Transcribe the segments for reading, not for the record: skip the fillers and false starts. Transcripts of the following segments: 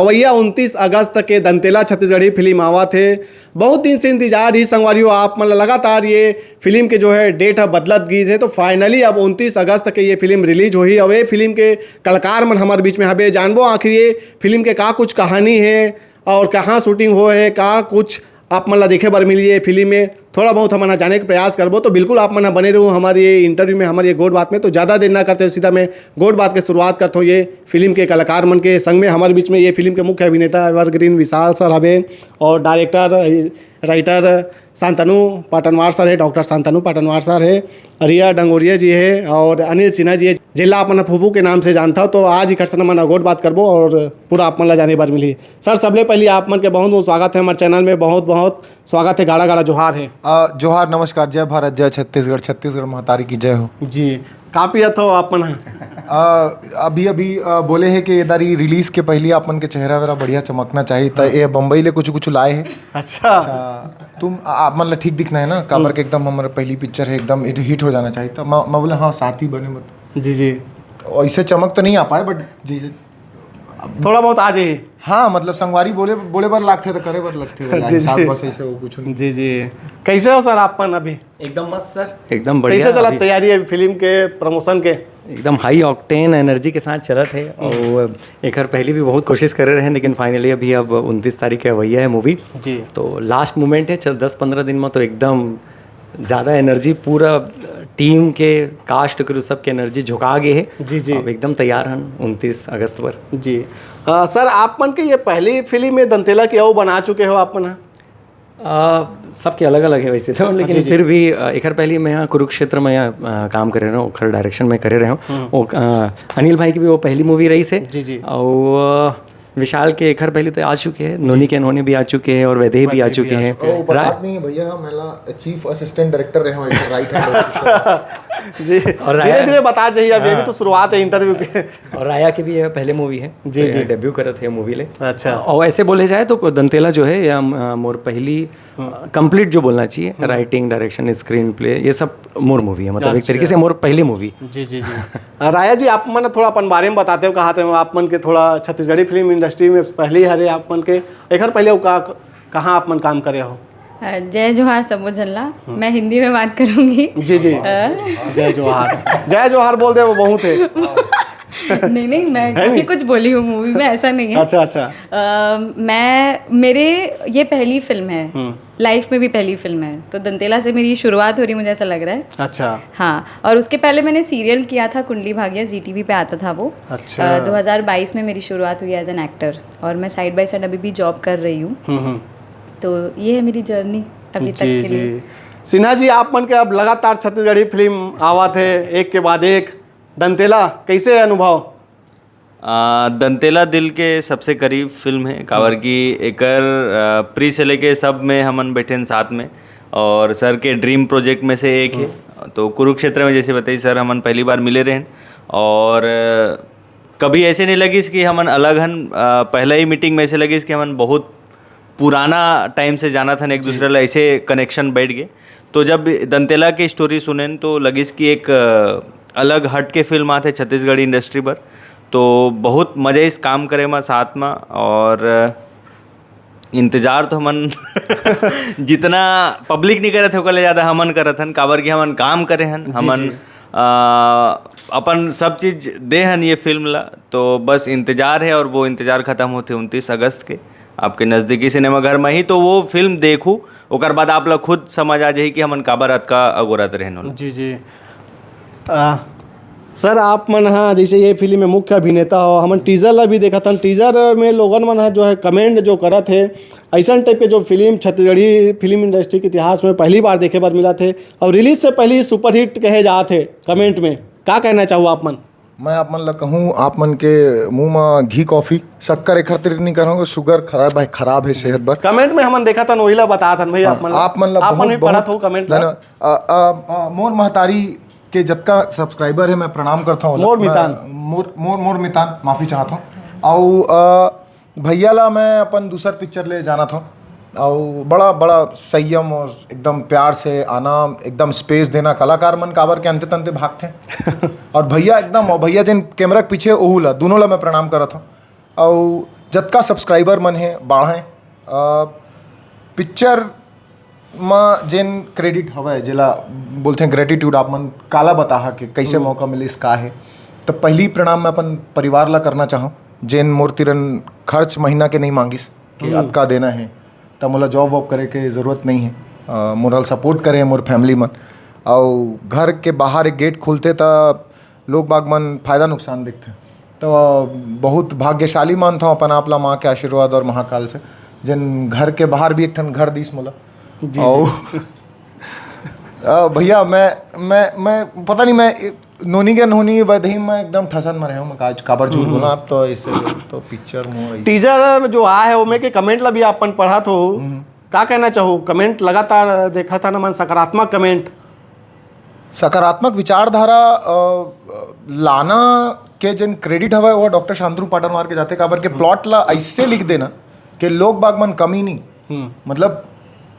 अवैया 29 अगस्त के दंतेला छत्तीसगढ़ी फिल्म आवा थे। बहुत दिन से इंतजार ही संगवारियों आप मतलब लगातार ये फिल्म के जो है डेट बदलत गई है, तो फाइनली अब 29 अगस्त के ये फिल्म रिलीज हुई। अब ये फिल्म के कलाकार मन हमारे बीच में हबे, जानबो आखिर ये फिल्म के का कुछ कहानी है और कहाँ शूटिंग हो है, का कुछ आप मन ला देखे बर मिली है फिल्म में, थोड़ा बहुत हम जाने का प्रयास करबो। तो बिल्कुल आप मन बने रहो हमारे ये इंटरव्यू में, हमारे ये गोड बात में। तो ज़्यादा देर ना करते हुए सीधा मैं गोड बात की शुरुआत करता हूँ ये फिल्म के कलाकार मन के संग में। हमारे बीच में ये फिल्म के मुख्य अभिनेता एवरग्रीन विशाल सर हवे और director writer Shantanu Patanwar sir है, डॉक्टर शांतनु पाटनवार सर है, रिया डंगोरिया जी है और अनिल सिन्हा जी है, जिला अपन फूफू के नाम से जानता हो। तो आज ही खरसना मन गोड बात करबो और पूरा आप मन ला जाने बार मिली। सर सबले पहले आप मन के बहुत बहुत स्वागत है हमारे चैनल में, बहुत बहुत स्वागत है, गाड़ा गाड़ा जोहार है। जोहार, नमस्कार, जय भारत, जय छत्तीसगढ़, छत्तीसगढ़ महतारी की जय हो जी। काफ़ी हो आप मन अभी बोले हैं कि इधर रिलीज के पहले आप मन के चेहरा वेरा बढ़िया चमकना चाहिए, तो ये बम्बई ले कुछ लाए हैं। अच्छा, तुम आप मन ला ठीक दिखना है ना, काबर के एकदम हमारा पहली पिक्चर है, एकदम हिट हो जाना चाहिए। तो मैं बोला हाँ साथी बने मत। जी जी, तो ऐसे चमक तो नहीं आ पाए, बट जैसे थोड़ा बहुत आ जाए। हाँ मतलब संगवारी बोले बार लगते तो करे बार लगते साथ बस ऐसे वो कुछ नहीं। जी जी, कैसे हो सर आप मन अभी? एकदम मस्त सर, एकदम बढ़िया। कैसे चला तैयारी है फिल्म के प्रमोशन के? एकदम हाई ऑक्टेन एनर्जी के साथ चलत है और एक बार पहले भी बहुत कोशिश कर रहे हैं, लेकिन फाइनली अभी अब 29 तारीख के अवैया है मूवी जी। तो लास्ट मोमेंट है, चल 10-15 दिन में तो एकदम ज़्यादा एनर्जी पूरा टीम के कास्ट क्रू सब के एनर्जी झुका गए है। जी जी, अब एकदम तैयार हैं 29 अगस्त पर। जी सर आप मन के ये पहली फिल्म में दंतेला की आओ बना चुके हो आप मन? सबके अलग अलग है वैसे तो, लेकिन फिर भी एक बार पहले मैं यहाँ कुरुक्षेत्र में यहाँ काम कर रहा हूँ, खर डायरेक्शन में कर रहा हूँ। अनिल भाई की भी वो पहली मूवी रही से। जी जी, और विशाल के एक बार पहले तो आ चुके हैं, नोनी के नोनी भी आ चुके हैं और वैदेही भी आ चुके हैं। बात नहीं भैया, मैं चीफ असिस्टेंट डायरेक्टर रहे हूँ राइट हैंड जी, और धीरे धीरे बता जाइए, अब ये भी तो शुरुआत है इंटरव्यू के। और राया की भी पहले मूवी है जी जी, डेब्यू करे थे मूवी ले। अच्छा, और ऐसे बोले जाए तो दंतेला जो है या मोर पहली कंप्लीट जो बोलना चाहिए, राइटिंग डायरेक्शन स्क्रीन प्ले ये सब मोर मूवी है, मतलब एक तरीके से मोर पहली मूवी। जी जी जी। राया जी आप मन थोड़ा अपन बारे में बताते हो, कहा थे आप मन के थोड़ा छत्तीसगढ़ी फिल्म इंडस्ट्री में पहले हरे आप मन के एक बार पहले कहाँ आप मन काम करे हो? जय जोहार सबो झल्ला, मैं हिंदी में बात करूंगी। जी जी, जय जोहार, जय जोहार बोल दे वो बहुत है। नहीं मैं काफ़ी कुछ बोली हूँ मूवी में, ऐसा नहीं है। अच्छा अच्छा। मेरे ये पहली फिल्म है, लाइफ में भी पहली फिल्म है, तो दंतेला से मेरी शुरुआत हो रही मुझे ऐसा लग रहा है। अच्छा हाँ, और उसके पहले मैंने सीरियल किया था कुंडली भाग्य, ZTV पे आता था वो। अच्छा। 2022 में मेरी शुरुआत हुई एज एन एक्टर और मैं साइड बाय साइड अभी भी जॉब कर रही हूँ। तो ये है मेरी जर्नी अभी तक के लिए। सिन्हा जी आप मन के अब लगातार छत्तीसगढ़ी फिल्म आवा थे एक के बाद एक, दंतेला कैसे अनुभव? दंतेला दिल के सबसे करीब फिल्म है, कावर की एकर प्री से लेके सब में हमन बैठे हैं साथ में, और सर के ड्रीम प्रोजेक्ट में से एक है। तो कुरुक्षेत्र में जैसे बताइए सर हमन पहली बार मिले रहे और कभी ऐसे नहीं लगी कि हमन अलग हन, पहला ही मीटिंग में ऐसे लगी कि हमन बहुत पुराना टाइम से जाना था एक दूसरे ला, ऐसे कनेक्शन बैठ गए। तो जब दंतेला की स्टोरी सुने तो लगिस कि एक अलग हट के फिल्म आते छत्तीसगढ़ी इंडस्ट्री पर, तो बहुत मज़ा इस काम करे में साथ में। और इंतज़ार तो हमन जितना पब्लिक नहीं करे थे ओकर ले ज़्यादा हमन करत हन, काबर कि हमन काम करे हन, हमन अपन सब चीज़ दे हन ये फिल्म ला। तो बस इंतज़ार है और वो इंतज़ार ख़त्म होते 29 अगस्त के आपके नज़दीकी सिनेमाघर में ही। तो वो फिल्म देखूँ ओकर बाद आप लोग खुद समझ आ जाए कि हमन काबर का अगोरत रहन। जी जी। सर आप मन हाँ जैसे ये फिल्म में मुख्य अभिनेता हो, हमन टीज़र ला भी देखा था, टीज़र में लोगन मन जो है कमेंट जो करत है ऐसा टाइप के जो फिल्म छत्तीसगढ़ी फिल्म इंडस्ट्री के इतिहास में पहली बार देखे बार मिला थे और रिलीज से पहले सुपरहिट कहे जाते कमेंट में, क्या कहना चाहूँ आप मन? मैं आप मन ला कहूँ, आप मन के मुंह में घी कॉफ़ी शक्कर एक खातिर नहीं करूँगा, शुगर खराब है सेहत बर। कमेंट में हमन देखा था वही ला बता था भैया आप मन ला भी पढ़ा था कमेंट। मोर महतारी के जत्का सब्सक्राइबर है मैं प्रणाम करता हूँ। मोर मितान माफ़ी चाहता हूँ। और भैया ला मैं अपन दूसर पिक्चर ले जाना था और बड़ा संयम और एकदम प्यार से आना, एकदम स्पेस देना, कलाकार मन काबर के अंते तंते भागते और भैया जिन कैमरा के पीछे ओहू ला दोनों ला मैं प्रणाम करत हूँ। और जतका सब्सक्राइबर मन है बाढ़ें पिक्चर में जेन क्रेडिट हवे जेला बोलते हैं ग्रेटिट्यूड आप मन काला बताहा कि कैसे मौका मिलिस का है तो पहली प्रणाम मैं अपन परिवार ला करना चाहूँ जेन मोर तिरन खर्च महीना के नहीं मांगिस कि अतका देना है तब मोला जॉब वॉब करे के ज़रूरत नहीं है मोरल सपोर्ट करे मोर फैमिली मन और घर के बाहर एक गेट खुलते तो लोग बाग मन फायदा नुकसान देखते तो बहुत भाग्यशाली मानता हूँ अपन आपला माँ के आशीर्वाद और महाकाल से जिन घर के बाहर भी एक ठन घर दीस मोला और भैया मैं पता नहीं मैं नोनी के नोनी वही मैं एकदम ठसन में रहा हूँ मैं आज काबर झूठ बोला आप तो इससे तो पिक्चर मोर टीजर जो आया है वो में के कमेंट ला भी अपन पढ़ा तो का कहना चाहो कमेंट लगातार देखा था ना मन सकारात्मक कमेंट सकारात्मक विचारधारा लाना के जिन क्रेडिट हवा वो डॉक्टर शांतनु पाटन मार के जाते काबर के प्लॉट ला ऐसे लिख देना कि लोग बाग मन कमी नहीं मतलब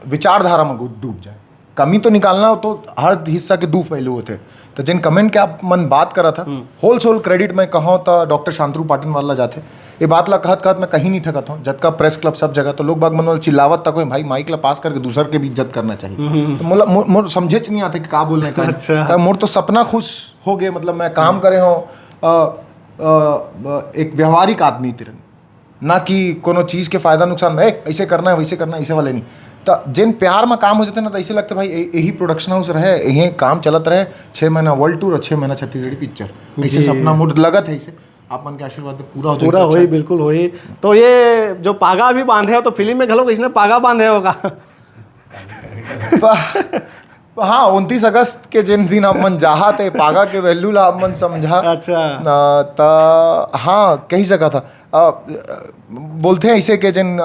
विचारधारा में डूब जाए कमी तो निकालना हो तो हर हिस्सा के दो पहलू होते तो जिन कमेंट के आप मन बात करा था होल क्रेडिट मैं कहूँ तो डॉक्टर शांतनु पाटन वाला जाते ये बात ला कहत मैं कहीं नहीं ठगत हूँ जब का प्रेस क्लब सब जगह तो लोग बाग मन चिल्लावत तक भाई माइक ला पास करके दूसर के भी इज्जत करना चाहिए तो मोर समझे नहीं आते कि का बोलने का अच्छा। मोर तो सपना खुश हो गए मतलब मैं काम करे हूँ एक व्यवहारिक आदमी तिरन ना कि कोनो चीज़ के फायदा नुकसान ऐसे करना है वैसे करना है ऐसे वाले नहीं तो जिन प्यार में काम हो जाते ना तो ऐसे लगता भाई यही प्रोडक्शन हाउस रहे यही काम चलत रहे 6 महीना वर्ल्ड टूर और 6 महीना छत्तीसगढ़ी पिक्चर ऐसे सपना मुझ लगत है ऐसे आप मन के आशीर्वाद पूरा हो पूरा होई बिल्कुल होई तो ये जो पागा भी बांधे हो तो फिल्म में घलो इसने पागा बांधे होगा हाँ 29 अगस्त के जिन दिन आप मन जहा थे पागा के वैल्यू ला आप मन समझा अच्छा हाँ कही सका था बोलते हैं ऐसे के जिन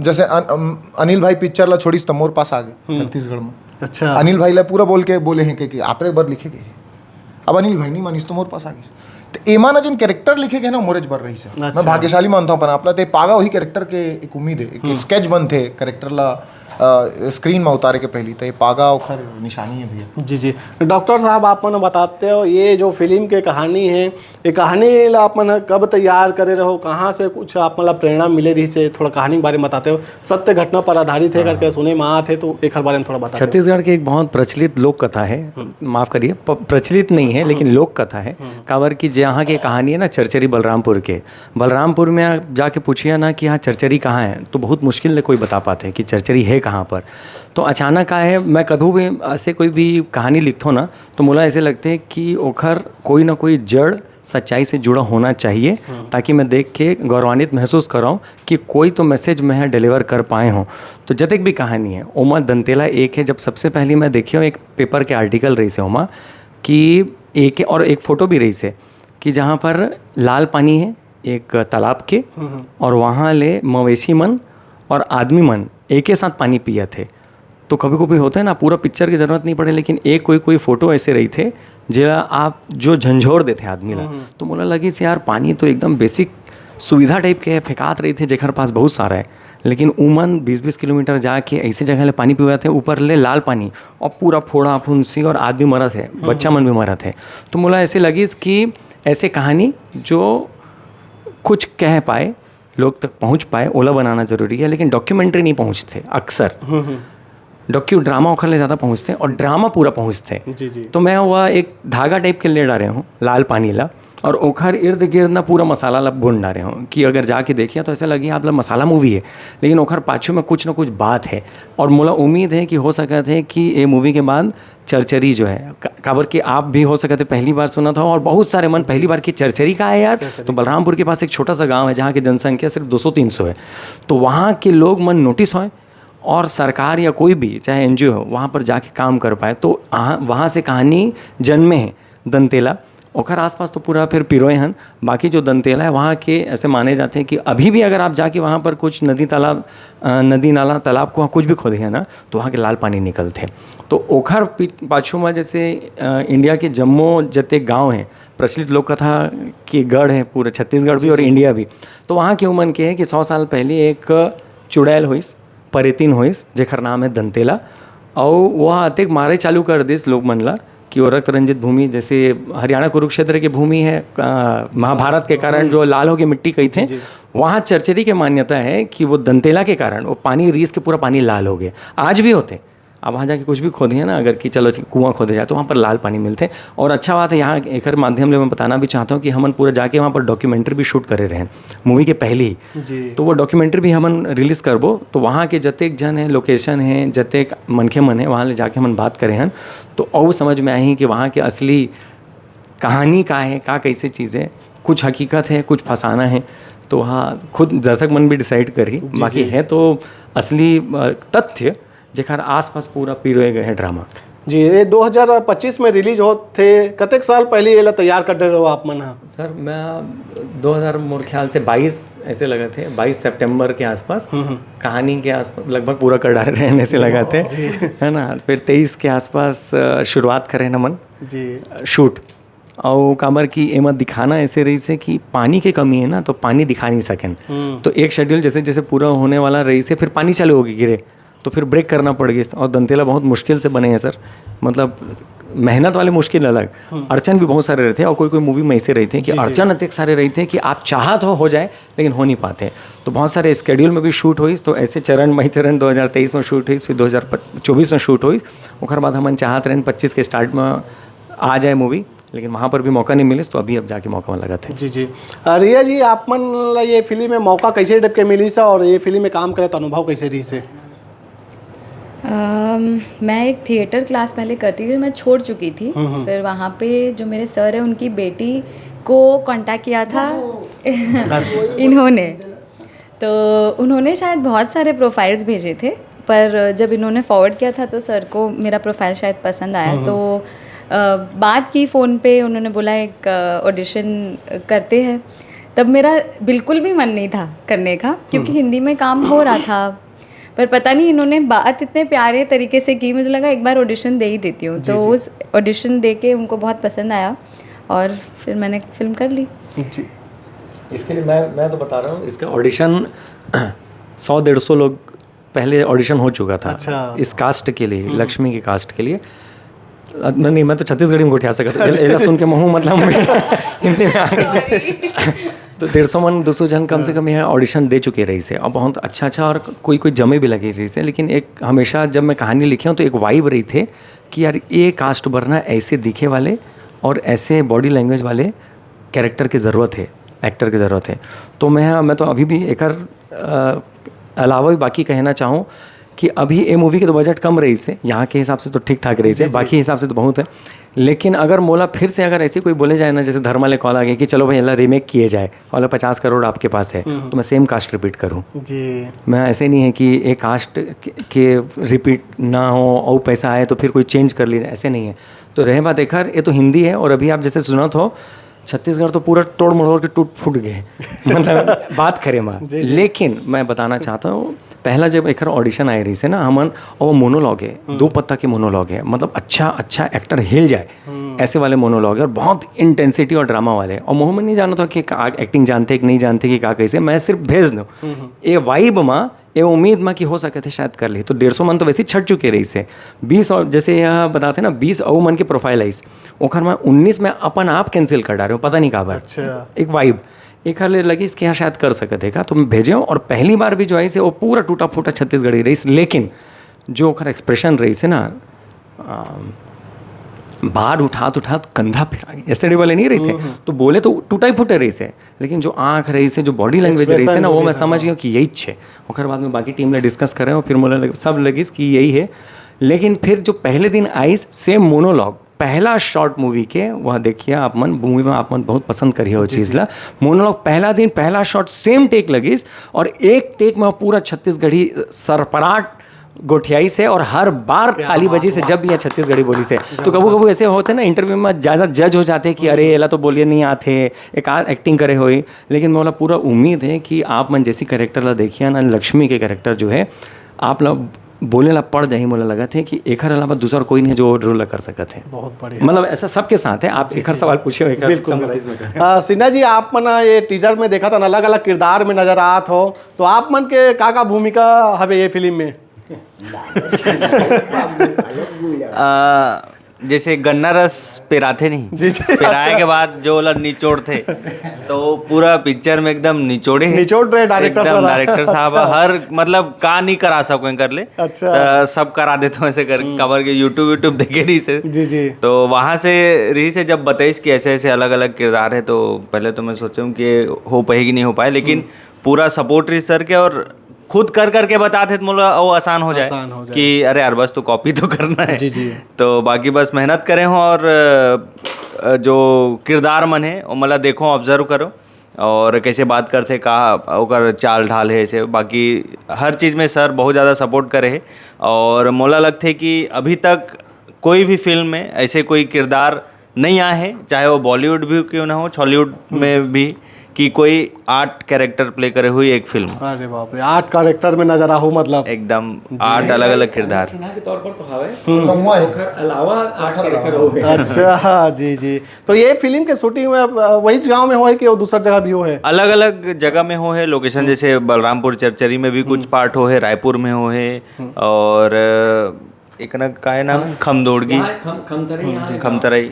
जैसे अनिल भाई पिक्चर ला छोड़ी तो मोर पास आ गए छत्तीसगढ़ में अच्छा अनिल भाई ला पूरा बोल के बोले हैं कि आप एक बार लिखे गए अब अनिल भाई नहीं मानिस तो मोर पास आ गई तो एमा ना जिन कैरेक्टर लिखे गए ना मोरेज बर रही से मैं भाग्यशाली मानता हूँ अपन आपला ते पागा वही कैरेक्टर के एक उम्मीद है एक स्केच बनते कैरेक्टर ला स्क्रीन में उतारे के पहली तो ये पागा उखर निशानी है भैया जी जी डॉक्टर साहब आप मन बताते हो ये जो फिल्म के कहानी है ये कहानी ला आप मन कब तैयार करे रहो कहाँ से कुछ आप मतलब प्रेरणा मिले रही से थोड़ा कहानी के बारे में बताते हो सत्य घटना पर आधारित है करके सुने में आते तो एक बारे में थोड़ा बताते छत्तीसगढ़ की एक बहुत प्रचलित लोक कथा है माफ़ करिए प्रचलित नहीं है लेकिन लोक कथा है काबर की जहाँ की कहानी है ना चरचरी बलरामपुर के बलरामपुर में जाके पूछिए ना कि हाँ चरचरी कहाँ है तो बहुत मुश्किल से कोई बता पाते कि चरचरी है कहाँ पर तो अचानक आए मैं कभी भी ऐसे कोई भी कहानी लिखता हूँ ना तो मुझे ऐसे लगते हैं कि ओखर कोई ना कोई जड़ सच्चाई से जुड़ा होना चाहिए ताकि मैं देख के गौरवान्वित महसूस कराऊँ कि कोई तो मैसेज मैं डिलीवर कर पाए हों तो जतक भी कहानी है ओमा दंतेला एक है जब सबसे पहली मैं देखी हूँ एक पेपर के आर्टिकल रही से ओमा कि एक और एक फ़ोटो भी रही से कि जहाँ पर लाल पानी है एक तालाब के और वहाँ ले मवेशी मन और आदमी मन एक ही साथ पानी पिए थे तो कभी कभी होता है ना पूरा पिक्चर की ज़रूरत नहीं पड़े लेकिन एक कोई फ़ोटो ऐसे रही थे जो आप जो झंझोर देते आदमी ला तो मुझे लगी से यार पानी तो एकदम बेसिक सुविधा टाइप के फेंकात रही थे जेखर पास बहुत सारा है लेकिन उमन 20-20 किलोमीटर जाके ऐसे जगह ले पानी पिवा थे ऊपर ले लाल पानी और पूरा फोड़ा फुंसी और आदमी मरा थे बच्चा मन भी मरा थे तो मुझे ऐसे लगी कि ऐसे कहानी जो कुछ कह पाए लोग तक पहुंच पाए ओला बनाना ज़रूरी है लेकिन डॉक्यूमेंट्री नहीं पहुंचते अक्सर डॉक्यू ड्रामा उखर ले ज़्यादा पहुंचते और ड्रामा पूरा पहुंचते जी जी तो मैं वह एक धागा टाइप के ले डाले हूँ लाल पानी ला और ओखर इर्द गिर्द ना पूरा मसाला ला भून डाले हूँ कि अगर जाके देखिए तो ऐसा लगे आप ला मसाला मूवी है लेकिन ओखर पाछू में कुछ ना कुछ बात है और मुला उम्मीद है कि हो सका थे कि ये मूवी के बाद चरचरी जो है काबर के आप भी हो सके थे पहली बार सुना था और बहुत सारे मन पहली बार की चरचरी का है यार तो बलरामपुर के पास एक छोटा सा गांव है जहाँ की जनसंख्या सिर्फ 200-300 है तो वहाँ के लोग मन नोटिस होए और सरकार या कोई भी चाहे एनजीओ हो वहाँ पर जाके काम कर पाए तो वहाँ से कहानी जन्मे है दंतेला ओखर आसपास तो पूरा फिर पिरोए हैं बाकी जो दंतेला है वहाँ के ऐसे माने जाते हैं कि अभी भी अगर आप जाके वहाँ पर कुछ नदी नाला तालाब को कुछ भी खोदे हैं ना तो वहाँ के लाल पानी निकलते तो ओखर पाछू में जैसे इंडिया के जम्मू जते गांव हैं प्रचलित लोक कथा की गढ़ है पूरे छत्तीसगढ़ भी और इंडिया भी तो वहाँ के उमन के है कि 100 साल पहले एक चुड़ैल होइस परेतिन होइस जेखर नाम है दंतेला और वह अतेक मारे चालू कर दिस लोग मन ला कि वो रक्त रंजित भूमि जैसे हरियाणा कुरुक्षेत्र की भूमि है महाभारत के कारण जो लाल हो के मिट्टी कही थे वहाँ चरचरी की मान्यता है कि वो दंतेला के कारण वो पानी रीस के पूरा पानी लाल हो गया। आज भी होते, अब वहाँ जाके कुछ भी खोदिए ना, अगर कि चलो कुआं खोदे जाए तो वहाँ पर लाल पानी मिलते हैं। और अच्छा बात है यहाँ एक माध्यम से मैं बताना भी चाहता हूँ कि हमन पूरा जाके वहाँ पर डॉक्यूमेंट्री भी शूट करे रहे हैं मूवी के पहले ही जी। तो वो डॉक्यूमेंट्री भी हमन रिलीज़ करबो, तो वहाँ के जतेक जन है, लोकेशन है, जतेक मनखे मन है, वहाँ ले जाके हमन बात करे हैं तो और समझ में आई कि वहाँ के असली कहानी का है, का कैसे चीज़ है, कुछ हकीकत है, कुछ फसाना है। तो हाँ, खुद दर्शक मन भी डिसाइड करी, बाकी है तो असली तथ्य जेकर आसपास पूरा पिरोए गए हैं ड्रामा। जी, ये 2025 में रिलीज हो थे, कतेक साल पहले ये ला तैयार कर रहे हो आप मन? सर मैं 2000 मोर ख्याल से 22 ऐसे लगे थे, 22 सितंबर के आसपास कहानी के आसपास लगभग पूरा कर डाले रहने से लगा थे, है ना। फिर 23 के आसपास शुरुआत करें न मन जी शूट, और कामर की एमा दिखाना ऐसे रही से कि पानी की कमी है ना, तो पानी दिखा नहीं सकें। तो एक शेड्यूल जैसे जैसे पूरा होने वाला रही से फिर पानी चालू होगी गिरे, तो फिर ब्रेक करना पड़ गया। और दंतेला बहुत मुश्किल से बने हैं सर, मतलब मेहनत वाले मुश्किल अलग, अड़चन भी बहुत सारे रहते हैं। और कोई कोई मूवी में ऐसे रहते हैं कि अड़चन इतने सारे रहते हैं कि आप चाहत हो जाए लेकिन हो नहीं पाते। तो बहुत सारे स्केड्यूल में भी शूट हुई, तो ऐसे चरण मई चरण 2023 में शूट हुई, फिर 2024 में शूट हुई। उसके बाद हम चाहत रहे 25 के स्टार्ट में आ जाए मूवी, लेकिन वहाँ पर भी मौका नहीं मिले, तो अभी अब जाके मौका में लगा थे। जी जी। रिया जी, आप मन ला ये फिल्म में मौका कैसे डब के मिली सा, और ये फिल्म में काम करे तो अनुभव कैसे रही से? मैं एक थिएटर क्लास पहले करती थी, मैं छोड़ चुकी थी। फिर वहाँ पे जो मेरे सर है उनकी बेटी को कांटेक्ट किया था इन्होंने, तो उन्होंने शायद बहुत सारे प्रोफाइल्स भेजे थे, पर जब इन्होंने फॉरवर्ड किया था तो सर को मेरा प्रोफाइल शायद पसंद आया। तो बात की फ़ोन पे, उन्होंने बोला एक ऑडिशन करते हैं। तब मेरा बिल्कुल भी मन नहीं था करने का, क्योंकि हिंदी में काम हो रहा था, पर पता नहीं इन्होंने बात इतने प्यारे तरीके से की, मुझे लगा एक बार ऑडिशन दे ही देती हूँ। तो उस ऑडिशन दे के उनको बहुत पसंद आया और फिर मैंने फिल्म कर ली। जी। इसके लिए मैं तो बता रहा हूँ, इसका ऑडिशन 100-150 लोग पहले ऑडिशन हो चुका था। अच्छा। इस कास्ट के लिए, लक्ष्मी की कास्ट के लिए। नहीं, मैं तो छत्तीसगढ़ी में गोठिया सकता एला सुन के महू मतलब हिंदी में आ गए। तो 150 मन 200 जन कम से कम यहाँ ऑडिशन दे चुके रही से, और बहुत अच्छा और कोई जमे भी लगे रही से। लेकिन एक हमेशा जब मैं कहानी लिखी हूँ तो एक वाइब रही थे कि यार ये कास्ट भरना ऐसे दिखे वाले और ऐसे बॉडी लैंग्वेज वाले कैरेक्टर की ज़रूरत है, एक्टर की ज़रूरत है। तो मैं तो अभी भी एक अलावा भी बाकी कहना चाहूँ कि अभी ये मूवी की तो बजट कम रही से, यहाँ के हिसाब से तो ठीक ठाक रही से, बाकी हिसाब से तो बहुत है। लेकिन अगर मोला फिर से अगर ऐसे कोई बोले जाए ना, जैसे धर्मा ले कॉल आ गया कि चलो भाई अल्लाह रीमेक किए जाए और 50 करोड़ आपके पास है, तो मैं सेम कास्ट रिपीट करूँ जी। मैं ऐसे नहीं है कि एक कास्ट के रिपीट ना हो और पैसा आए तो फिर कोई चेंज कर लीजिए, ऐसे नहीं है। तो रहे बात एक ये तो हिंदी है, और अभी आप जैसे सुना तो छत्तीसगढ़ तो पूरा तोड़ मड़ोड़ के टूट फूट गए मतलब बात करें माँ। लेकिन मैं बताना चाहता हूँ, पहला जब एक ऑडिशन आए रही से ना हमन, और मोनोलॉग है, 2 पत्ता के मोनोलॉग है, मतलब अच्छा एक्टर हिल जाए ऐसे वाले मोनोलॉग है, और बहुत इंटेंसिटी और ड्रामा वाले। और मुँह में नहीं जाना था कि एक्टिंग जानते कि नहीं जानते कि कैसे, मैं सिर्फ भेज दूँ ये वाइब माँ, ये उम्मीद माँ कि हो सके थे शायद कर ली। तो 150 मन तो वैसे ही छट चुके रही से। 20 और जैसे यह बताते ना 20 और मन के प्रोफाइल आइस, ओखर में 19 में अपन आप कैंसिल कर डाले हो, पता नहीं काबर। अच्छा। एक वाइब एक हाल लगी इसके यहाँ शायद कर सकते का, तो मैं भेजे हूँ। और पहली बार भी जो आई से वो पूरा टूटा फूटा छत्तीसगढ़ी रही, लेकिन जो ओखर एक्सप्रेशन रही से ना, बाहर उठात कंधा फिरा गई, एसडी वाले नहीं रही थे, तो बोले तो टूटा ही फूटे रही से, लेकिन जो आँख रही से, जो बॉडी लैंग्वेज रही से ना, वो मैं समझ गया कि यही छे। और बाद में बाकी टीम ने डिस्कस करें और फिर मुझे सब लगी कि यही है। लेकिन फिर जो पहले दिन आई सेम मोनोलॉग, पहला शॉर्ट मूवी के, वह देखिए आप मन मूवी में आप मन बहुत पसंद करिए वो चीज़ ला। मोनोलॉग पहला दिन पहला शॉट सेम टेक लगिस, और एक टेक में पूरा छत्तीसगढ़ी सरपराट गोठियाई से, और हर बार ताली बजी से जब भी यह छत्तीसगढ़ी बोली से। तो कभी कभी ऐसे होते ना इंटरव्यू में ज़्यादा जज हो जाते हैं कि अरे एला तो बोलिए नहीं आते, एक एक्टिंग करे हुई। लेकिन मोला पूरा उम्मीद है कि आप मन जैसी कैरेक्टर ला देखिए ना, लक्ष्मी के कैरेक्टर जो है आप लोग बोले ला पड़ जाही, मोला लगा थे कि एक अलावा दूसरा कोई नहीं है जो रोल कर सकते हैं। बहुत बढ़िया, मतलब ऐसा सबके साथ है। आप एक सवाल पूछिए, एक समराइज में करें। सिन्हा जी, आप मन ये टीजर में देखा था अलग अलग किरदार में नजर आत हो, तो आप मन के का भूमिका हवे ये फिल्म में? जैसे गन्ना रस पेराते नहीं, जी, जी, पेराए के बाद जो वाला निचोड़ थे, तो पूरा पिक्चर में एकदम निचोड़े हैं। निचोड़ रहे डायरेक्टर एकदम साहब। डायरेक्टर साहब हर मतलब का नहीं करा सकें कर ले, अच्छा। तो सब करा देते हैं ऐसे कर कवर के यूट्यूब देखे रही से। जी जी। तो वहाँ से रही से जब बताइश कि ऐसे ऐसे अलग अलग किरदार है, तो पहले तो मैं सोचा हूँ कि हो पाएगी नहीं हो पाए, लेकिन पूरा सपोर्ट रही सर के, और खुद कर करके बताते तो मुझे वो आसान हो जाए कि अरे यार बस तो कॉपी तो करना है। जी जी। तो बाकी बस मेहनत करें हो, और जो किरदार मन है वो मतलब देखो, ऑब्जर्व करो, और कैसे बात करते कहा ओकर चाल ढाल है ऐसे, बाकी हर चीज़ में सर बहुत ज़्यादा सपोर्ट करे है। और मोला लगते कि अभी तक कोई भी फिल्म में ऐसे कोई किरदार नहीं आए हैं, चाहे वो बॉलीवुड भी क्यों ना हो, हॉलीवुड में भी, कि कोई 8 कैरेक्टर प्ले करे हुई एक फिल्म, अरे बाप रे, 8 कैरेक्टर में नजर आहू, मतलब एकदम 8 अलग अलग किरदार। सिन्हा के तौर पर तो हवे, नौवां है। ओकर अलावा 8 कैरेक्टर हो गए। अच्छा, हाँ जी जी। तो ये फिल्म के शूटिंग में वही गांव में हो है कि वो दूसर जगह भी हो है? अलग अलग जगह में हो है लोकेशन, जैसे बलरामपुर चरचरी में भी कुछ पार्ट हो है, रायपुर में हो है, और एक ना का नाम खमदोड़गी, खमतराई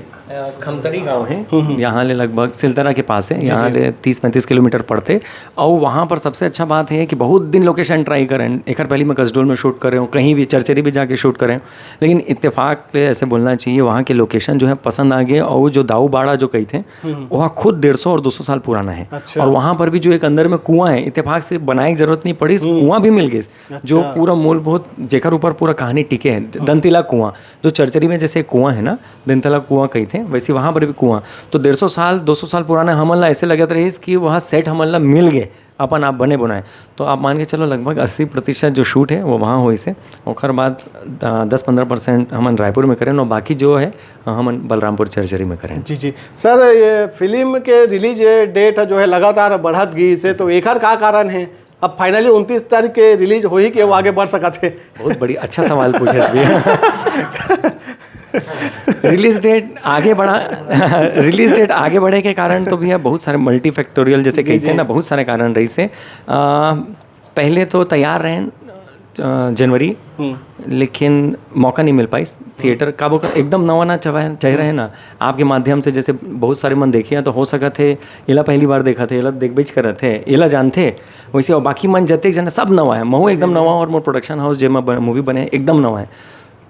खमतरी गांव है, यहाँ ले लगभग सिलतरा के पास है, यहाँ ले 30-35 किलोमीटर पड़ते। और वहाँ पर सबसे अच्छा बात है कि बहुत दिन लोकेशन ट्राई करें, एक पहले मैं कसडोल में शूट कर रहे हूँ, कहीं भी चरचरी भी जाके शूट करें, लेकिन इत्तेफाक पे ऐसे बोलना चाहिए वहाँ के लोकेशन जो है पसंद आ गए। और जो दाऊ बाड़ा जो कही थे वहाँ खुद 150 और 200 साल पुराना है। और वहाँ पर भी जो एक अंदर में कुआं है, इत्तेफाक से बनाने की जरूरत नहीं पड़ी, कुआं भी मिल गई, जो पूरा मूलभूत जेकर ऊपर पूरा कहानी टिके है। दंतिला कुआं, जो चरचरी में जैसे कुआं है ना, दंतिला कुआं कही थे, वैसे वहाँ पर भी कुआं, तो 150 साल 200 साल पुराना हमला ऐसे लगत रही कि वहाँ सेट हमला मिल गए अपन आप बने बनाए। तो आप मान के चलो लगभग 80% जो शूट है वो वहाँ हुई से, और बाद 10-15% हमन रायपुर में करें, और बाकी जो है हमन बलरामपुर चरचरी में करें। जी जी। सर, ये फिल्म के रिलीज डेट जो है लगातार बढ़त गई से, तो एकर का कारण है? अब फाइनली 29 तारीख के रिलीज हो ही के वो आगे बढ़ सका थे। बहुत बड़ी अच्छा सवाल पूछे भैया। रिलीज डेट आगे बढ़े के कारण तो भैया बहुत सारे मल्टी फैक्टोरियल जैसे कहते हैं ना, बहुत सारे कारण रही से। पहले तो तैयार रहें जनवरी, लेकिन मौका नहीं मिल पाई। थिएटर का वो एकदम नवा ना चाहिए रहे ना, आपके माध्यम से जैसे बहुत सारे मन देखे हैं, तो हो सका थे एला पहली बार देखा थे, एला देख बेच कर रहे थे, एला जानते वैसे, और बाकी मन जते जन सब नवा है, महू एकदम नवा, और मोर प्रोडक्शन हाउस जेमा मूवी बने एकदम नवा है।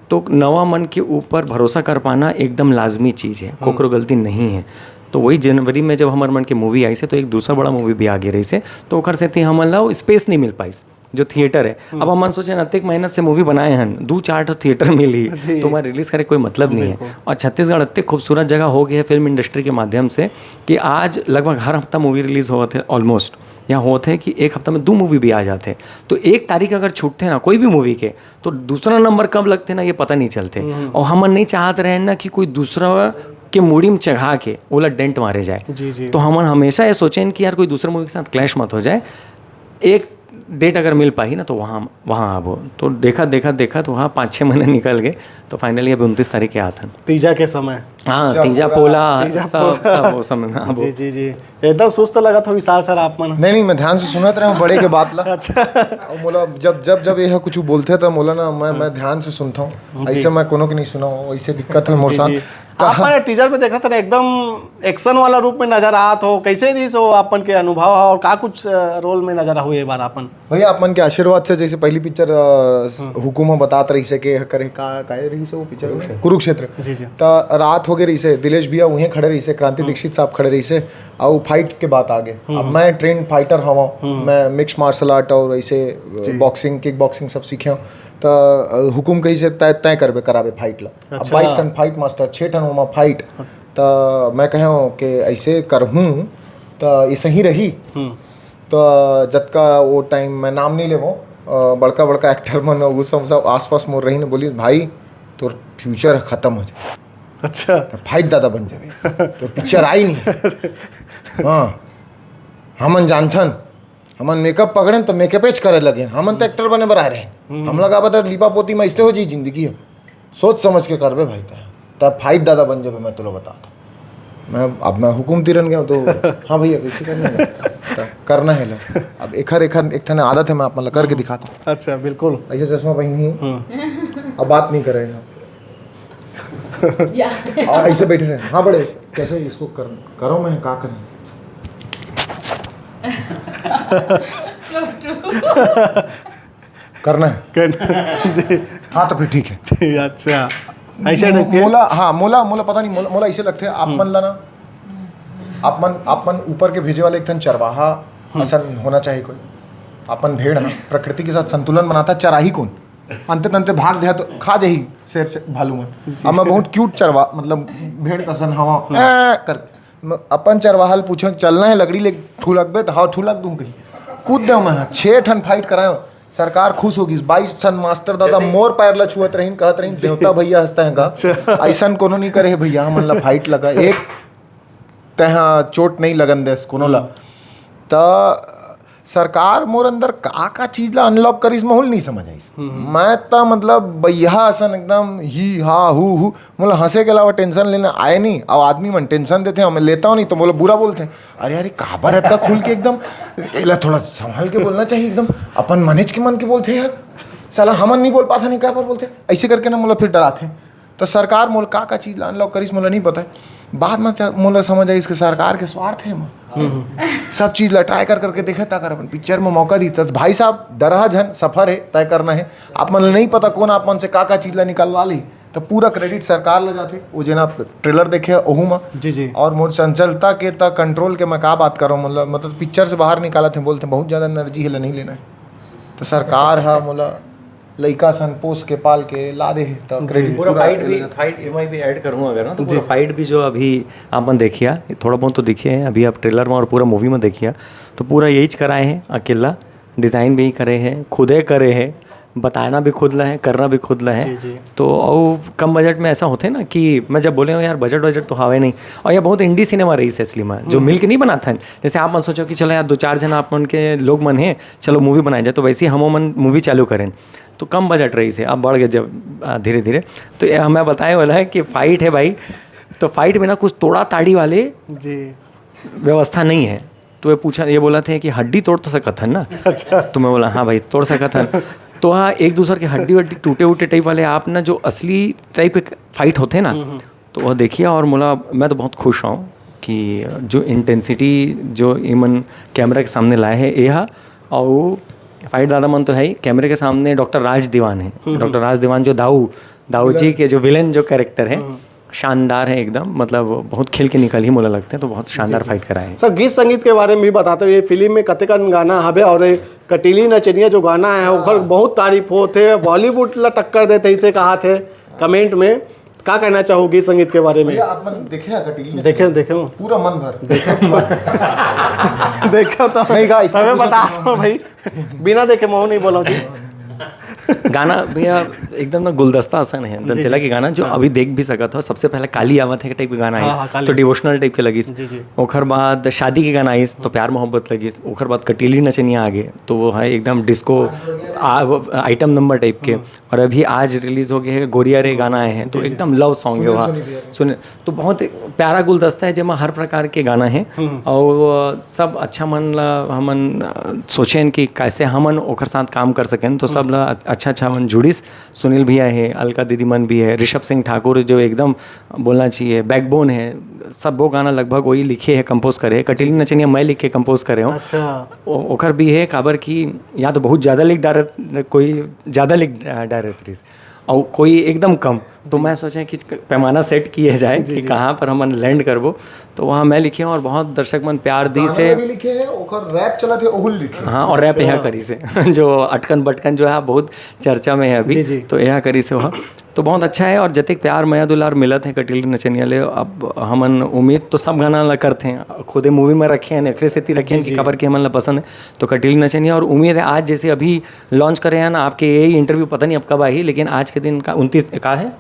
तो नवा मन के ऊपर भरोसा कर पाना एकदम लाजमी चीज़ है, कोकरो गलती नहीं है। तो वही जनवरी में जब हमारे मन की मूवी आई से, तो एक दूसरा बड़ा मूवी भी आगे रही से, तो ओकर से थी हमला स्पेस नहीं मिल पाई जो थिएटर है। अब हम सोचे अत्येक मेहनत से मूवी बनाए हैं, 2-4 तो थिएटर मिली, तो मैं रिलीज़ करे कोई मतलब नहीं है। और छत्तीसगढ़ अत्येक खूबसूरत जगह हो गई है फिल्म इंडस्ट्री के माध्यम से, कि आज लगभग हर हफ्ता मूवी रिलीज़ होते हैं ऑलमोस्ट। यहाँ होते हैं कि एक हफ्ता में 2 मूवी भी आ जाते हैं, तो एक तारीख अगर छूटते ना कोई भी मूवी के, तो दूसरा नंबर कब लगते ना ये पता नहीं चलते। और हम नहीं चाहते रहे ना कि कोई दूसरा के मूडी में चढ़ा के ओला डेंट मारे जाए। जी जी। तो हम हमेशा ये सोचें कि यार कोई दूसरे मूवी के साथ क्लैश मत हो जाए, एक डेट अगर मिल पाई ना तो वहाँ अब हो। तो देखा तो वहाँ 5-6 महीने निकल गए, तो फाइनली अब 29 तारीख के आता तीजा के समय। हाँ, तीजा पोला सब वो समय। जी जी जी। एकदम सुस्त लगा था विशाल सर आप मन? नहीं, मैं ध्यान से सुनत रहा हूँ बड़े के बात ला। और मोला जब यह कुछ बोलते तो मोला ना मैं ध्यान से सुनता हूँ, ऐसे मैं कोनो के नहीं सुना हूँ, ऐसे दिक्कत है मोर साथ। आपने टीजर में देखा था ना, एकदम एक्शन वाला रूप में नजर आत हो, कैसे रही सो आपन के अनुभव और का कुछ रोल में नजर हुए एक बार आपन? भैया आपन के आशीर्वाद से, जैसे पहली पिक्चर हुकुम बतात रही से के करे का रही से वो पिक्चर कुरुक्षेत्र। जी जी। तो रात हो गई रही से, दिलेश भैया वहीं खड़े रही से, क्रांति दीक्षित साहब खड़े रही से, और फाइट के बात आगे। अब मैं ट्रेन फाइटर हवा, मैं मिक्स मार्शल आर्ट और ऐसे बॉक्सिंग किक बॉक्सिंग सब सीखे हूँ। तो हुकुम कही से तय करबे कराबे फाइट ला। अब 22 टन फाइट मास्टर, 6 टन वहाँ फाइट। तो मैं कहूँ कि ऐसे करहूँ तो ऐसे ही रही। तो जतका वो टाइम मैं नाम नहीं लेवो, बड़का बड़का एक्टर मन वो सब आसपास मोर रही ने बोली भाई तोर फ्यूचर खत्म हो जाए। अच्छा। तो फाइट दादा बन जावे, तो पिक्चर आई नहीं। हाँ, हमन जानथन, हमन मेकअप पकड़न तो मेकअपेज करे लगे, हमन तो एक्टर बने बरा रहे। हम लगा बता लिपा पोती में इसलिए हो जी जिंदगी है, सोच समझ के करबे भाई। तब फाइट दादा बन जावे, मैं तुला बता। मैं हुकुम तिरन गया तो हाँ भैया कैसे करना है ला। अब एक ठन आदत है, मैं आप मतलब करके दिखाता हूँ। अच्छा, बिल्कुल ऐसे चश्मा पहनी है, अब बात नहीं करेगा। ऐसे बैठे रहे, हाँ बड़े कैसे इसको करो मैं क्या करें। करना है जी हाँ तो फिर ठीक है। जी, अच्छा ऐसे ढके मोला, हाँ मोला पता नहीं, मोला ऐसे लगते हैं आप मन ला ना, आप मन ऊपर के भेजे वाले एक टन चरवाहा असन होना चाहिए कोई। अपन भेड़ ना प्रकृति के साथ संतुलन बनाता, चराही कौन अंते तंते भाग दे तो खा जाही शेर से भालू मन। अब मैं बहुत क्यूट चरवा मतलब भेड़ का सन हवा कर अपन चरवाहल पूछो चलना है लकड़ी ले ठुलकबे तो हाँ ठुलक दूँ कहीं कूद दे मैं 6 ठन फाइट कराए। सरकार खुश होगी 22 सन मास्टर दादा मोर पैर ला छुअत रहीन कहत रहीन देवता भैया हंसता है का ऐसन कोनो नहीं करे भैया हमन ला फाइट लगा एक तहाँ चोट नहीं लगन देस कोनो ला। त सरकार मोर अंदर का चीज ला अनलॉक करिस माहौल नहीं समझ आइस। मैं तो मतलब भैया असन एकदम ही हा हु मोला हंसे के अलावा टेंशन लेना आए नहीं। अब आदमी मन टेंशन देते हैं मैं लेता हूँ नहीं तो मोला बुरा बोलते हैं, अरे अरे काबर है खुल के एकदम एला थोड़ा संभाल के बोलना चाहिए, एकदम अपन मनेज के मन के बोलते यार साला हमन नहीं बोल पाता नहीं क्या पर बोलते ऐसे करके ना मोला फिर डराते। तो सरकार मोल का चीज ला अनलॉक करिस मोला नहीं पता है। बाद में मोला समझ आई इसके सरकार के स्वार्थ है सब चीज ला ट्राई करके देखे ता कर अपन पिक्चर में मौका दी तस भाई साहब डरा झन सफर है तय करना है। आप मन नहीं पता कौन आप मन से का चीज ला निकलवा ली तो पूरा क्रेडिट सरकार ला जाते। वो जेना ट्रेलर देखे ओहू में जी जी और मोर चंचलता के ता कंट्रोल के मैं का बात कर रहा हूँ मतलब पिक्चर से बाहर निकाला थे बोलते बहुत ज़्यादा एनर्जी है नहीं लेना है तो सरकार है मोला लइका सन पोस के पाल के ला दे तो क्रेडिट पूरा फाइट एमआई भी ऐड करूँ अगर ना तो पूरा फाइट भी जो अभी आपन देखिया थोड़ा बहुत तो देखिए हैं अभी आप ट्रेलर में और पूरा मूवी में देखिया तो पूरा यही कराए हैं अकेला डिज़ाइन भी करे हैं खुदे करे हैं बताना भी खुद ला है करना भी खुद ला है। तो और कम बजट में ऐसा होते हैं ना कि मैं जब बोले यार बजट तो हवा नहीं और यह बहुत इंडी सिनेमा रही है इसलिए मैं जो मिल के नहीं बनाता है। जैसे आप मन सोचो कि चलो यार 2-4 जन आप मन के लोग मन हैं चलो मूवी बनाया जाए तो वैसे ही हम मन मूवी चालू करें तो कम बजट रही से अब बढ़ गए जब धीरे धीरे तो ये हमें बताए वाला है कि फ़ाइट है भाई तो फाइट में ना कुछ तोड़ा ताड़ी वाले जी व्यवस्था नहीं है। तो ये पूछा ये बोला थे कि हड्डी तोड़ तो सकत है ना। अच्छा तो मैं बोला हाँ भाई तोड़ सकत है। तो हाँ एक दूसरे की हड्डी वड्डी टूटे उटे टाइप वाले आप ना जो असली टाइप फाइट होते हैं ना तो वह देखिए और मोला मैं तो बहुत खुश हूँ कि जो इंटेंसिटी जो इमन कैमरा के सामने लाए हैं यह और फाइट दादा मन तो है ही कैमरे के सामने डॉक्टर राज दीवान है। डॉक्टर राज दीवान जो दाऊ जी के जो विलेन जो कैरेक्टर है शानदार है एकदम मतलब बहुत खेल के निकल ही मोला लगते हैं तो बहुत शानदार फाइट कराए हैं। सर गीत संगीत के बारे में भी बताते हुए फिल्म में कतेकन गाना हवे और कटीली नचनिया जो गाना है ओकर बहुत तारीफ होते बॉलीवुड ला टक्कर देते इसे कहा थे कमेंट में क्या कहना चाहो गीत संगीत के बारे में। आप मन देखे कटीली देखे पूरा मन भर देखो तो नहीं गा हमें बता दो भाई बिना देखे मैं नहीं बोला गाना भैया एकदम ना गुलदस्ता आसन है दंतेला के गाना जो अभी देख भी सका था। सबसे पहले काली आवत है टाइप के गाना आई तो डिवोशनल टाइप के लगी ओखर बाद शादी के गाना आई तो प्यार मोहब्बत लगी ओखर बाद कटीली नचनिया आगे तो वो है एकदम डिस्को आइटम नंबर टाइप के और अभी आज रिलीज हो गए हैं गोरिया रे गाना आए हैं तो एकदम लव सॉन्ग है वहाँ सुने तो बहुत प्यारा गुलदस्ता है जहाँ हर प्रकार के गाना है और सब अच्छा मन ला हमन सोचें कि कैसे हमन ओखर साथ काम कर सकें तो सब ला अच्छा मन जुड़िस। सुनील भैया है अलका दीदी मन भी है ऋषभ सिंह ठाकुर जो एकदम बोलना चाहिए बैकबोन है सब वो गाना लगभग वही लिखे है कंपोज करे है। कटीली नचनिया मैं लिख के कंपोज करे हूँ। अच्छा ओखर भी है काबर की या तो बहुत ज़्यादा लिख डायरेक्टरीज और कोई एकदम कम तो मैं सोचा कि पैमाना सेट किया जाए कि कहाँ पर हम लैंड करबो तो वहाँ मैं लिखे और बहुत दर्शक मन प्यार दी से भी लिखे हैं ओकर रैप चला थे ओहुल लिखे हाँ और रैप यहाँ करी से जो अटकन बटकन जो है बहुत चर्चा में है अभी तो यहाँ करी से वहाँ तो बहुत अच्छा है और जतिक प्यार मया दुलार मिलत है कटीली नचनिया ले। अब हमन उम्मीद तो सब गाना ला करते हैं खुदे मूवी में रखे हैं नखरे सेती रखे हैं कि खबर के हमन ला पसंद है तो कटीली नचनिया और उम्मीद है आज जैसे अभी लॉन्च करे हैं ना आपके यही इंटरव्यू पता नहीं अब कब आई लेकिन आज के दिन का 29 का है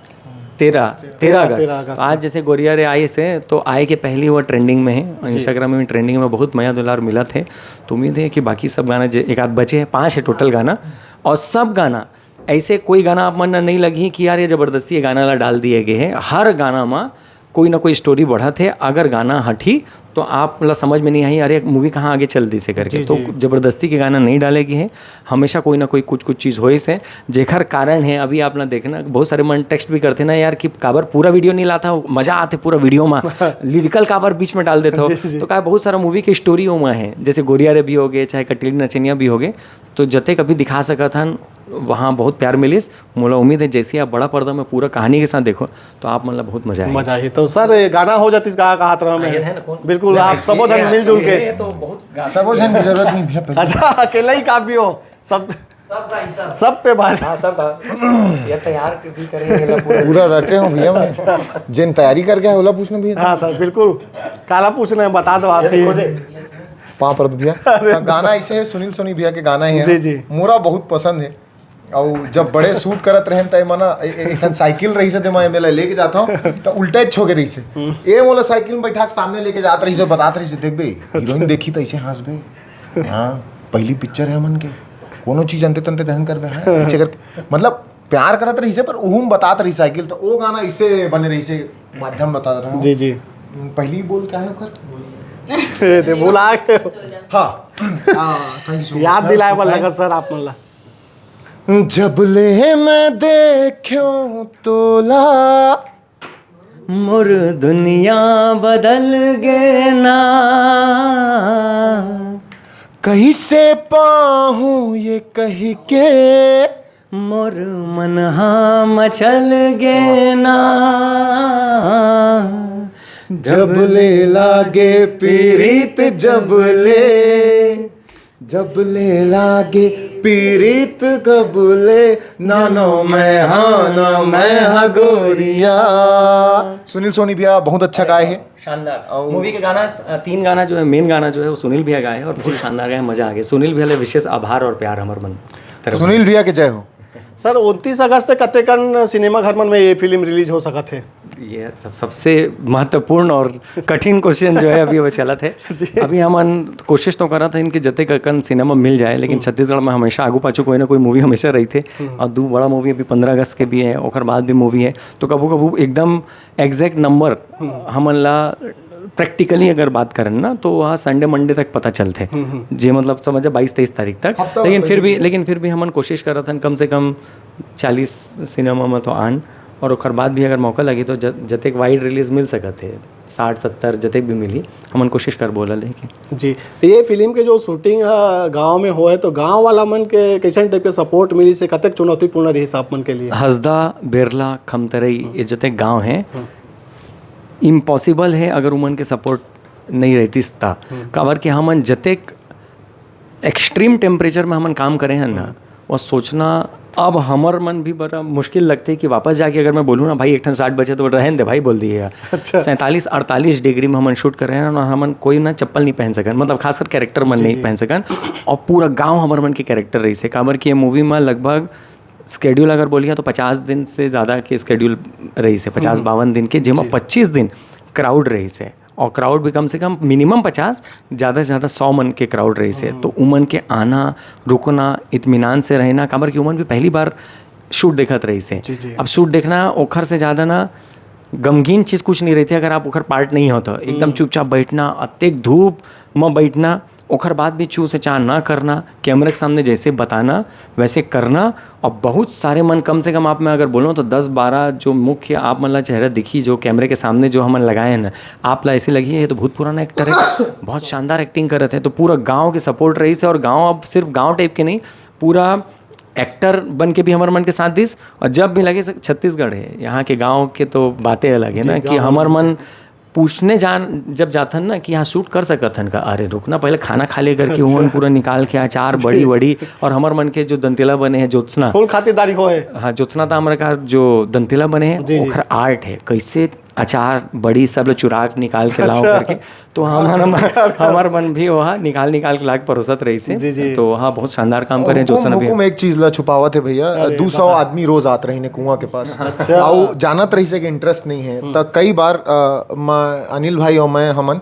13 अगस्त आज जैसे गोरिया रे आए से तो आए के पहले वो ट्रेंडिंग में है इंस्टाग्राम में ट्रेंडिंग में बहुत मया दुलार मिला थे तो उम्मीद है कि बाकी सब गाना एक आध बचे हैं 5 है टोटल गाना और सब गाना ऐसे कोई गाना आप मन नहीं लगी कि यार ये ज़बरदस्ती ये गाना ला डाल दिए गए हैं। हर गाना में कोई ना कोई स्टोरी बढ़ा थे अगर गाना हटी तो आप मतलब समझ में नहीं आई अरे मूवी कहाँ आगे चल दी से करके। तो ज़बरदस्ती के गाना नहीं डालेगी है, हमेशा कोई ना कोई कुछ चीज़ होए से जेखर कारण है। अभी आप ना देखना बहुत सारे मन टेक्स्ट भी करते ना यार कि काबर पूरा वीडियो नहीं लाता हो, मज़ा आते पूरा वीडियो में लिरिकल काबर बीच में डाल देते हो। तो का बहुत सारा मूवी की स्टोरी में है, जैसे गोरिया रे भी हो गए चाहे कटीली नचनिया भी हो गए, तो जते कभी दिखा सका था वहाँ बहुत प्यार मिलिस। मोला उम्मीद है जैसे आप बड़ा पर्दा में पूरा कहानी के साथ देखो तो आप मतलब बहुत मजा आएगा। मजा ही तो सर ये गाना हो जाती कहा रहा मैं बिल्कुल आप सबो जन मिलजुल के तो बहुत सबो जन की जरूरत नहीं भैया पहले। अच्छा अकेला ही काफी हो सब पे भारी ये तैयार भी करेंगे पूरा रटे हूँ भैया मैं, जिन तैयारी करके है ओला पूछना भैया। हाँ सर बिल्कुल काला पूछना है बता दो आप ही पाँव पर भैया गाना ऐसे है, सुनील सोनी भैया के गाना ही जी, जी। है, मोरा बहुत पसंद है। और जब बड़े शूट करत रहे तय मना एक साइकिल रही से मैं मेला लेके जाता हूँ तो उल्टा छो के रही से ए मोला साइकिल में बैठा के सामने लेके जात रही से बतात रही से देख बे हीरोइन देखी तो ऐसे हंस बे, हाँ पहली पिक्चर है मन के कोनो चीज अंते तंते दहन कर बे ऐसे कर मतलब प्यार करत रही से पर उहुम बतात रही साइकिल तो वो गाना इससे बने रही से माध्यम बता रहा हूँ। जी जी पहली बोल क्या है ओकर भुला गए हाँ थैंक यू याद दिलाए वाला लगा सर आप मतलब जब ले मैं देखूं तोला मोर दुनिया बदल गए ना, कहीं से पाहूं ये कही के मोर मन हाँ मचल गए ना, जब ले लागे पीरीत जब ले लागे पीरीत कबूले नानो मैं हाँ गोरिया। सुनील सोनी भैया बहुत अच्छा गाए हैं, शानदार मूवी के गाना। 3 गाना जो है मेन गाना जो है वो सुनील भैया गाए हैं और बहुत शानदार गाए, मजा आ गया। सुनील भैया ले विशेष आभार और प्यार हमर मन तरफ। सुनील भैया के जय हो। सर 29 अगस्त से कतेकन सिनेमा घर मन में ये फिल्म रिलीज हो सका थे। ये सबसे महत्वपूर्ण और कठिन क्वेश्चन जो है अभी वो चला थे। अभी हम कोशिश तो करा था इनके जते कन सिनेमा मिल जाए, लेकिन छत्तीसगढ़ में हमेशा आगू पाछू कोई ना कोई मूवी हमेशा रही थे और 2 बड़ा मूवी अभी 15 अगस्त के भी है और बाद भी मूवी है। तो कबू कबू एकदम एग्जैक्ट नंबर हमन ला प्रैक्टिकली अगर बात करें ना तो वहाँ संडे मंडे तक पता चलते जे मतलब समझे 22-23 तारीख तक। लेकिन फिर भी हमन कोशिश कर रहा था कम से कम 40 सिनेमा में तो आन और ओकर बाद भी अगर मौका लगी तो जतेक वाइड रिलीज मिल सकत है 60-70 जतेक भी मिली हमन कोशिश कर बोला लेकिन जी। ये फिल्म के जो शूटिंग गांव में हो है तो गांव वाला मन के कैसन टाइप के सपोर्ट मिली से कतक चुनौतीपूर्ण रही साहब मन के लिए। हसदा बेरला खमतरई ये जतेक गाँव हैं इम्पॉसिबल है अगर उमन के सपोर्ट नहीं रहती ता काबर कि हमन जतेक एक्सट्रीम टेम्परेचर में हमन काम करे हैं ना वो सोचना अब हमर मन भी बड़ा मुश्किल लगते है कि वापस जाके अगर मैं बोलूँ ना भाई 160 बजे तो रहन दे भाई बोल दिए 47-48 डिग्री में हमन शूट कर रहे हैं और हमन कोई ना चप्पल नहीं पहन सकन, मतलब खासकर कैरेक्टर मन नहीं पहन सकन और पूरा गाँव हमर मन के कैरेक्टर रही से काबर कि ये मूवी में लगभग स्केड्यूल अगर बोलिए तो 50 दिन से ज़्यादा के स्केड्यूल रही से 50-52 दिन के जिसमें 25 दिन क्राउड रही से और क्राउड भी कम से कम मिनिमम 50 ज़्यादा से ज़्यादा 100 मन के क्राउड रही से। तो उमन के आना रुकना इत्मीनान से रहना काबर कि उमन भी पहली बार शूट देखत रही से। अब शूट देखना ओखर से ज़्यादा ना गमगीन चीज़ कुछ नहीं रहती अगर आप ओखर पार्ट नहीं होता एकदम चुपचाप बैठना अत्यधिक धूप में बैठना ओखर बाद भी चू से चाह ना करना कैमरे के सामने जैसे बताना वैसे करना और बहुत सारे मन कम से कम आप मैं अगर बोलूँ तो 10-12 जो मुख्य आप मतलब चेहरा दिखी जो कैमरे के सामने जो हमन लगाए हैं ना आप ला ऐसे लगी है तो बहुत पुराना एक्टर है बहुत शानदार एक्टिंग कर रहे थे। तो पूरा गाँव के सपोर्ट रही से और गाँव अब सिर्फ गाँव टाइप के नहीं पूरा एक्टर बन के भी हमारे मन के साथ दिस और जब भी लगे छत्तीसगढ़ है यहाँ के गाँव के तो बातें अलग है ना कि हमार मन पूछने जब जाथन ना कि यहाँ शूट कर सकथन का अरे रुकना पहले खाना खा ले करके उमन पूरा निकाल के अचार बड़ी और हमार मन के जो दंतेला बने हैं ज्योत्सना फुल खातिरदारी हो है। हाँ ज्योत्सना था हमारे का जो दंतेला बने हैं ओखर आर्ट है कैसे अचार बड़ी सब लोग चुराग निकाल के लाओ करके तो हमार मन भी वहाँ निकाल के लाके परोसत रही से। तो वहाँ बहुत शानदार काम करे ज्योत्सना भी। एक चीज ला छुपावा थे भैया 200 आदमी रोज आते रही कुआं के पास और जानत रही से कि इंटरेस्ट नहीं है तो कई बार अनिल भाई और मैं हमन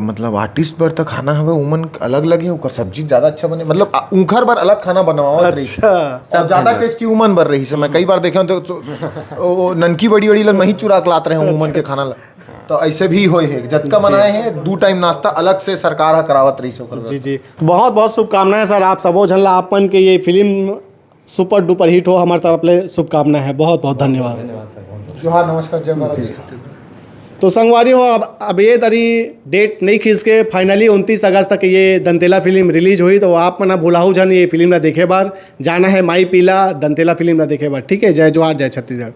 मतलब आर्टिस्ट बर तक खाना हवे उमन अलग अलग है ओकर सब्जी ज्यादा अच्छा बने मतलब उखर बार अलग खाना बनावा रही सब ज्यादा टेस्टी उमन बर रही से मैं कई बार देखे तो ननकी बड़ी लग मैं ही चुरा के लात रहे हूँ उमन के खाना ला तो ऐसे भी होए है जतका मनाए हैं 2 टाइम नाश्ता अलग से सरकार हा करावत रही सो जी जी बहुत बहुत शुभकामनाएं सर आप सबो झन ला आपन के ये फिल्म सुपर डुपर हिट हो हमारे तरफ ले शुभकामनाएं है बहुत बहुत धन्यवाद जोहार नमस्कार जय भारत जय छत्तीसगढ़। तो संगवारी हो अब ये तरी डेट नहीं खींच के फाइनली 29 अगस्त तक ये दंतेला फिल्म रिलीज हुई तो आप मना भुलाऊ जन ये फिल्म ना देखे बार जाना है माई पीला दंतेला फिल्म ना देखे बार ठीक है जय जोहार जय छत्तीसगढ़।